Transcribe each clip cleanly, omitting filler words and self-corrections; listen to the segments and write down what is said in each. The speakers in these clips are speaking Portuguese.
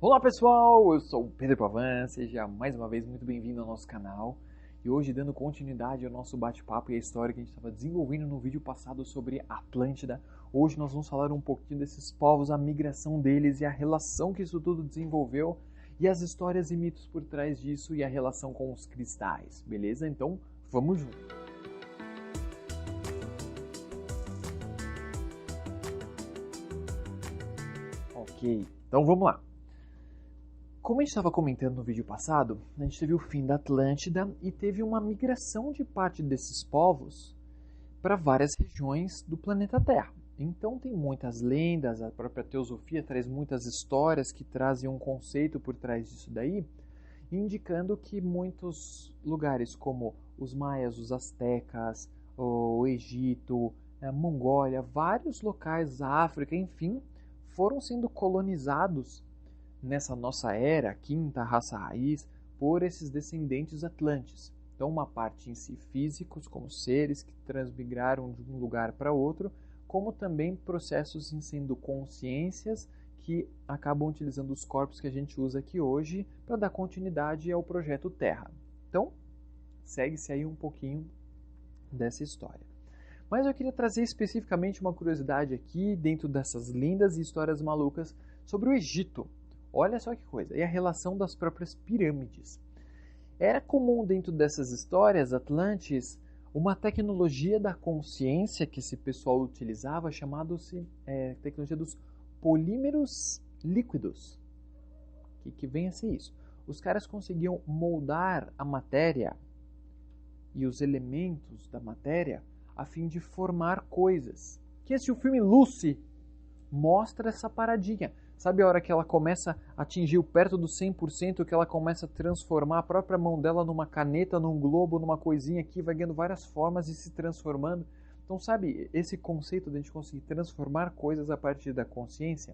Olá pessoal, eu sou o Pedro Pavan, seja mais uma vez muito bem-vindo ao nosso canal. E hoje, dando continuidade ao nosso bate-papo e a história que a gente estava desenvolvendo no vídeo passado sobre Atlântida, hoje nós vamos falar um pouquinho desses povos, a migração deles e a relação que isso tudo desenvolveu e as histórias e mitos por trás disso e a relação com os cristais, beleza? Então, vamos junto! Ok, então vamos lá. Como a gente estava comentando no vídeo passado, a gente teve o fim da Atlântida e teve uma migração de parte desses povos para várias regiões do planeta Terra. Então tem muitas lendas, a própria teosofia traz muitas histórias que trazem um conceito por trás disso daí, indicando que muitos lugares como os maias, os astecas, o Egito, a Mongólia, vários locais da África, enfim, foram sendo colonizados nessa nossa era, quinta raça raiz, por esses descendentes atlantes. Então, uma parte em si físicos, como seres que transmigraram de um lugar para outro, como também processos em sendo consciências que acabam utilizando os corpos que a gente usa aqui hoje para dar continuidade ao projeto Terra. Então, segue-se aí um pouquinho dessa história. Mas eu queria trazer especificamente uma curiosidade aqui, dentro dessas lindas e histórias malucas, sobre o Egito. Olha só que coisa, e a relação das próprias pirâmides. Era comum dentro dessas histórias atlantes uma tecnologia da consciência que esse pessoal utilizava, chamada-se tecnologia dos polímeros líquidos. Que vem a ser isso? Os caras conseguiam moldar a matéria e os elementos da matéria a fim de formar coisas. Que esse o filme Lucy mostra essa paradinha. Sabe a hora que ela começa a atingir perto do 100%, que ela começa a transformar a própria mão dela numa caneta, num globo, numa coisinha aqui, vai ganhando várias formas e se transformando. Então, sabe, esse conceito de a gente conseguir transformar coisas a partir da consciência?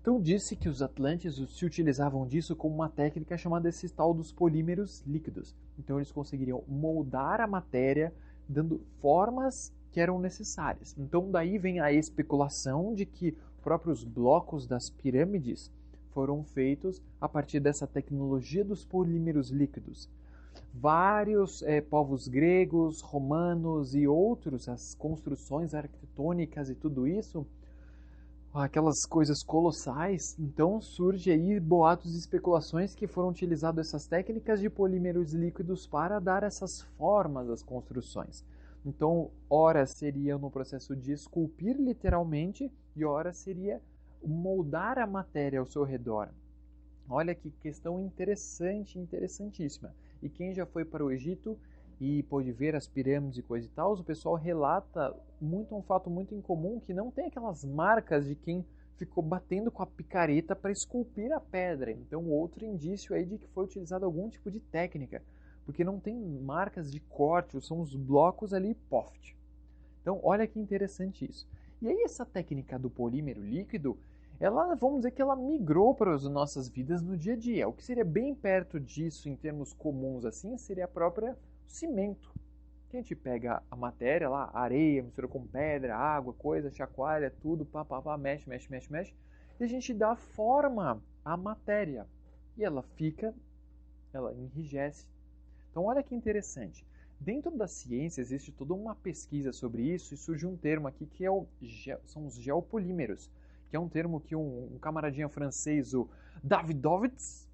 Então, disse que os atlantes se utilizavam disso como uma técnica chamada esse tal dos polímeros líquidos. Então, eles conseguiriam moldar a matéria, dando formas que eram necessárias. Então, daí vem a especulação de que próprios blocos das pirâmides foram feitos a partir dessa tecnologia dos polímeros líquidos. Vários povos gregos, romanos e outros, as construções arquitetônicas e tudo isso, aquelas coisas colossais, então surge aí boatos e especulações que foram utilizadas essas técnicas de polímeros líquidos para dar essas formas às construções. Então, ora seria no processo de esculpir literalmente e ora seria moldar a matéria ao seu redor. Olha que questão interessante, interessantíssima. E quem já foi para o Egito e pôde ver as pirâmides e coisa e tal, o pessoal relata um fato muito incomum, que não tem aquelas marcas de quem ficou batendo com a picareta para esculpir a pedra. Então, outro indício aí de que foi utilizado algum tipo de técnica, porque não tem marcas de corte, são os blocos ali poft. Então, olha que interessante isso. E aí essa técnica do polímero líquido, ela, vamos dizer que ela migrou para as nossas vidas no dia a dia. O que seria bem perto disso em termos comuns assim, seria a própria cimento. Que a gente pega a matéria lá, areia, mistura com pedra, água, coisa, chacoalha, tudo, mexe, e a gente dá forma à matéria. E ela enrijece. Então, olha que interessante. Dentro da ciência existe toda uma pesquisa sobre isso e surge um termo aqui que são os geopolímeros, que é um termo que um camaradinha francês, o Davidovits,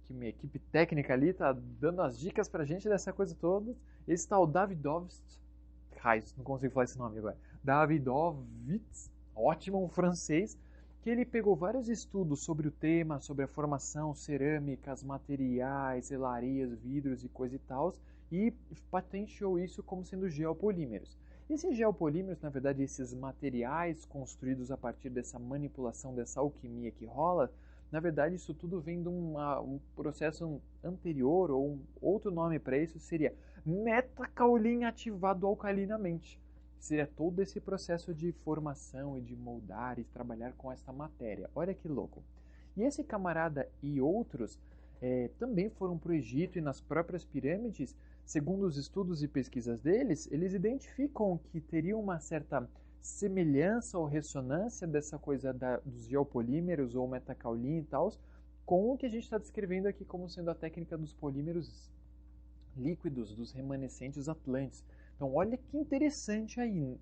que minha equipe técnica ali está dando as dicas para a gente dessa coisa toda. Esse tal Davidovits, não consigo falar esse nome agora, Davidovits, ótimo, um francês, que ele pegou vários estudos sobre o tema, sobre a formação, cerâmicas, materiais, selarias, vidros e coisa e tal, e patenteou isso como sendo geopolímeros. Esses geopolímeros, na verdade, esses materiais construídos a partir dessa manipulação, dessa alquimia que rola, na verdade, isso tudo vem de um processo anterior, ou outro nome para isso seria metacaolin ativado alcalinamente. Seria todo esse processo de formação e de moldar e trabalhar com esta matéria. Olha que louco. E esse camarada e outros também foram para o Egito e nas próprias pirâmides, segundo os estudos e pesquisas deles, eles identificam que teria uma certa semelhança ou ressonância dessa coisa dos geopolímeros ou metacaolin e tal, com o que a gente está descrevendo aqui como sendo a técnica dos polímeros líquidos, dos remanescentes atlantes. Então, olha que interessante aí.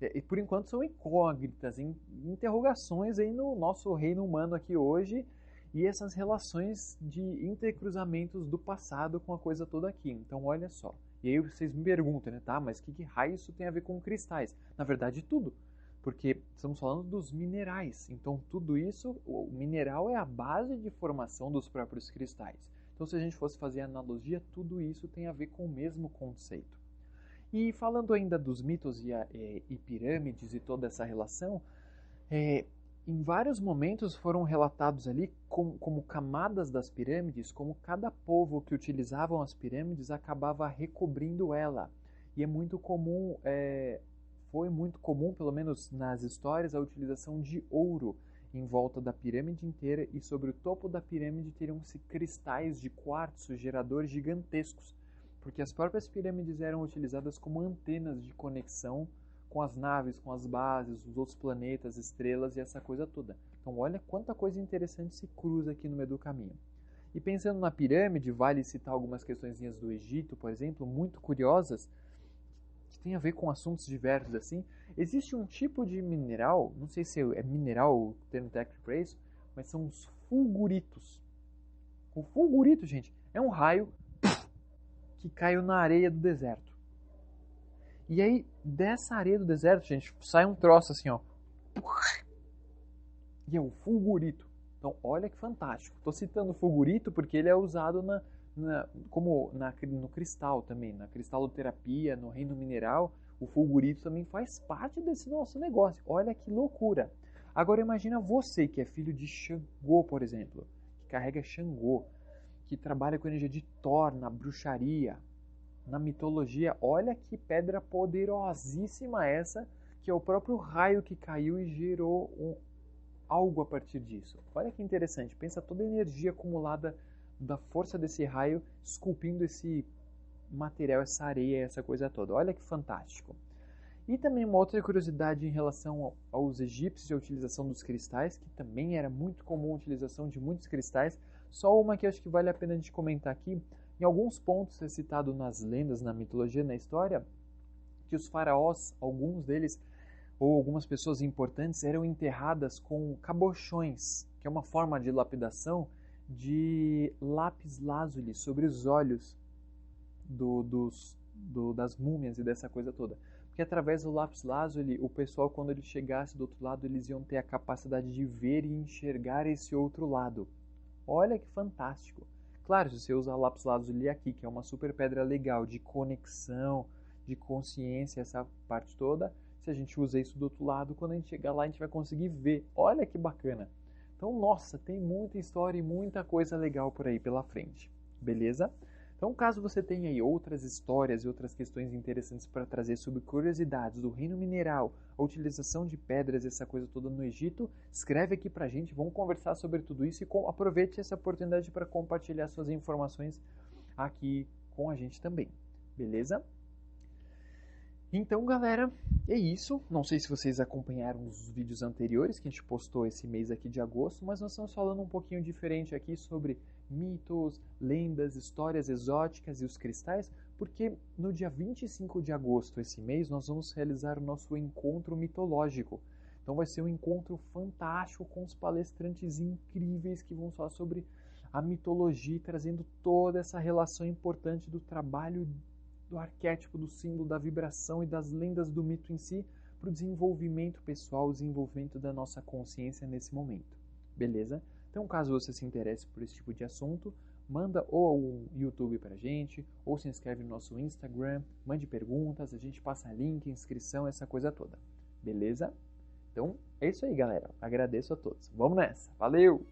E por enquanto são incógnitas, interrogações aí no nosso reino humano aqui hoje, e essas relações de intercruzamentos do passado com a coisa toda aqui. Então, olha só. E aí vocês me perguntam, né? Tá, mas que raio isso tem a ver com cristais? Na verdade, tudo. Porque estamos falando dos minerais. Então, tudo isso, o mineral é a base de formação dos próprios cristais. Então, se a gente fosse fazer analogia, tudo isso tem a ver com o mesmo conceito. E falando ainda dos mitos e pirâmides e toda essa relação, em vários momentos foram relatados ali como camadas das pirâmides, como cada povo que utilizavam as pirâmides acabava recobrindo ela. E é muito comum, foi muito comum, pelo menos nas histórias, a utilização de ouro em volta da pirâmide inteira, e sobre o topo da pirâmide teriam-se cristais de quartzo geradores gigantescos, porque as próprias pirâmides eram utilizadas como antenas de conexão com as naves, com as bases, os outros planetas, estrelas e essa coisa toda. Então olha quanta coisa interessante se cruza aqui no meio do caminho. E pensando na pirâmide, vale citar algumas questõezinhas do Egito, por exemplo, muito curiosas, que tem a ver com assuntos diversos assim. Existe um tipo de mineral, não sei se é mineral o termo técnico para isso, mas são os fulguritos. O fulgurito, gente, é um raio que caiu na areia do deserto. E aí, dessa areia do deserto, gente, sai um troço assim, ó. E é o fulgurito. Então, olha que fantástico. Estou citando o fulgurito porque ele é usado no cristal também, na cristaloterapia, no reino mineral. O fulgurito também faz parte desse nosso negócio. Olha que loucura. Agora, imagina você que é filho de Xangô, por exemplo, que carrega Xangô, que trabalha com energia de Thor na bruxaria, na mitologia. Olha que pedra poderosíssima essa, que é o próprio raio que caiu e gerou algo a partir disso. Olha que interessante, pensa toda a energia acumulada da força desse raio esculpindo esse material, essa areia, essa coisa toda. Olha que fantástico. E também uma outra curiosidade em relação aos egípcios e a utilização dos cristais, que também era muito comum a utilização de muitos cristais. Só uma que acho que vale a pena a gente comentar aqui. Em alguns pontos é citado nas lendas, na mitologia, na história, que os faraós, alguns deles, ou algumas pessoas importantes, eram enterradas com cabochões, que é uma forma de lapidação de lápis lazuli sobre os olhos das múmias e dessa coisa toda. Porque através do lápis lazuli, o pessoal, quando ele chegasse do outro lado, eles iam ter a capacidade de ver e enxergar esse outro lado. Olha que fantástico! Claro, se você usar lápis lazuli aqui, que é uma super pedra legal de conexão, de consciência, essa parte toda, se a gente usa isso do outro lado, quando a gente chegar lá, a gente vai conseguir ver. Olha que bacana! Então, nossa, tem muita história e muita coisa legal por aí pela frente. Beleza? Então, caso você tenha aí outras histórias e outras questões interessantes para trazer sobre curiosidades do reino mineral, a utilização de pedras, essa coisa toda no Egito, escreve aqui pra gente, vamos conversar sobre tudo isso e aproveite essa oportunidade para compartilhar suas informações aqui com a gente também. Beleza? Então, galera, é isso. Não sei se vocês acompanharam os vídeos anteriores que a gente postou esse mês aqui de agosto, mas nós estamos falando um pouquinho diferente aqui sobre mitos, lendas, histórias exóticas e os cristais, porque no dia 25 de agosto, esse mês, nós vamos realizar o nosso encontro mitológico. Então vai ser um encontro fantástico com os palestrantes incríveis que vão falar sobre a mitologia, trazendo toda essa relação importante do trabalho do arquétipo, do símbolo, da vibração e das lendas do mito em si, para o desenvolvimento pessoal, o desenvolvimento da nossa consciência nesse momento. Beleza? Então, caso você se interesse por esse tipo de assunto, manda ou um YouTube pra gente, ou se inscreve no nosso Instagram, mande perguntas, a gente passa link, inscrição, essa coisa toda. Beleza? Então, é isso aí, galera. Agradeço a todos. Vamos nessa. Valeu!